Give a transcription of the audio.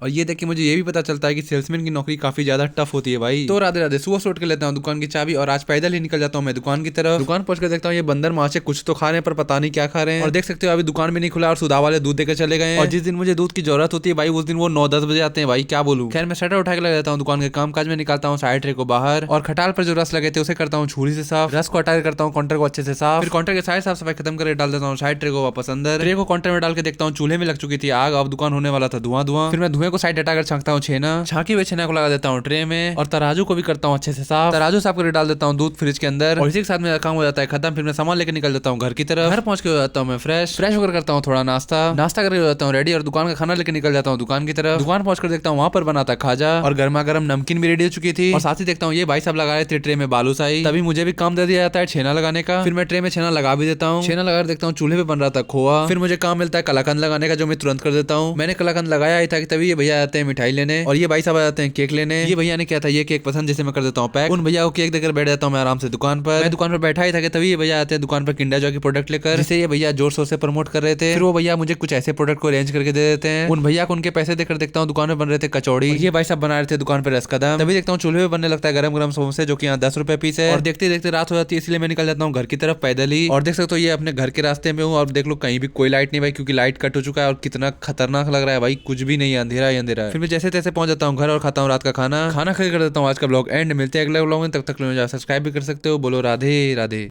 और ये देख के मुझे ये भी पता चलता है कि सेल्समैन की नौकरी काफी ज्यादा टफ होती है भाई। तो राधे राधे सुबह उठ के लेता हूँ दुकान की चाबी और आज पैदल ही निकल जाता हूँ मैं दुकान की तरफ। दुकान पहुंच कर देखता हूँ ये बंदर माचे कुछ तो खा रहे हैं पर पता नहीं क्या खा रहे हैं। और देख सकते हो अभी दुकान भी नहीं खुला और सुधा वाले दूध देकर चले गए हैं। और जिस दिन मुझे दूध की जरूरत होती है भाई उस दिन वो 9-10 बजे आते हैं भाई, क्या बोलूं। खैर मैं शटर उठा के लग जाता हूँ दुकान के काम काज में, निकालता हूँ साइड ट्रे को बाहर और खटाल पर जो रस लगे थे उसे करता हूँ छुरी से साफ। रस को हटा के करता हूँ काउंटर को अच्छे से साफ। फिर काउंटर के सारे साफ सफाई खत्म करके डाल देता हूँ साइड ट्रे को वापस अंदर। ट्रे को काउंटर में डाल के देखता हूँ चूल्हे में लग चुकी थी आग, अब दुकान होने वाला था धुआं धुआं। फिर मैं धुएं को साइड हटाकर छांकता हूँ छेना, छांकी हुए छेना को लगा देता हूँ ट्रे में और तराजू को भी करता हूँ अच्छे से साफ। तराजू साफ करके डाल देता हूँ दूध फ्रिज के अंदर और इसी के साथ मेरा काम हो जाता है खत्म। फिर मैं सामान लेकर निकल जाता हूँ घर की तरफ। घर पहुंच के हो जाता हूँ मैं फ्रेश होकर करता हूँ थोड़ा नाश्ता करके हो जाता हूँ रेडी और दुकान का खाना लेकर निकल जाता हूँ दुकान की तरफ। दुकान पहुंचकर देखता हूँ वहां पर बनाता खाजा और गर्मा गर्म नमकीन भी रेडी हो चुकी थी और साथ ही देखता हूँ ये भाई साहब लगा रहे थे ट्रे में बालूशाही। तभी मुझे भी काम दे दिया जाता है छेना लगाने का। फिर मैं ट्रे में छेना लगा भी देता हूँ। छेना लगा देखता हूँ चूल्हे पे बन रहा था खोआ। फिर मुझे काम मिलता है कलाकंद लगाने का जो मैं तुरंत कर देता हूँ। मैंने कलाकंद लगाया ही था कि तभी ये भैया आते हैं मिठाई लेने और ये भाई साहब आ जाते हैं केक लेने। ये भैया ने क्या था ये केक पसंद जैसे मैं कर देता हूँ पैक। उन भैया को केक देकर बैठ जाता हूँ मैं आराम से दुकान पर। मैं दुकान पर बैठा ही था कि तभी ये भैया आते हैं दुकान पर किंडर जॉय की प्रोडक्ट लेकर जिसे ये भैया जोर शोर से प्रमोट कर रहे थे। फिर वो भैया मुझे कुछ ऐसे प्रोडक्ट को अरेंज करके दे देते हैं। उन भैया को उनके पैसे देकर देखता हूँ दुकान में बन रहे थे कचौड़ी। ये भाई साहब बना रहे थे दुकान पर रसकदम। तभी देखता हूँ चूल्हे पे बनने लगता है गरम गरम समोसे जो कि यहाँ 10 रुपए पीस है। और देखते देखते रात हो जाती है इसलिए मैं निकल जाता हूँ घर की तरफ पैदल ही। और देख सकते हो ये अपने घर के रास्ते में हूँ और देख लो कहीं भी कोई लाइट नहीं भाई क्योंकि लाइट कट हो चुका है और कितना खतरनाक लग रहा है भाई, कुछ भी नहीं है, अंधेरा ही अंधेरा है। फिर मैं जैसे तैसे पहुंच जाता हूँ घर और खाता हूँ रात का खाना खा कर देता हूँ आज का ब्लॉग एंड। मिलते हैं अगले ब्लॉग में, तब तक सब्सक्राइब भी कर सकते हो। बोलो राधे राधे।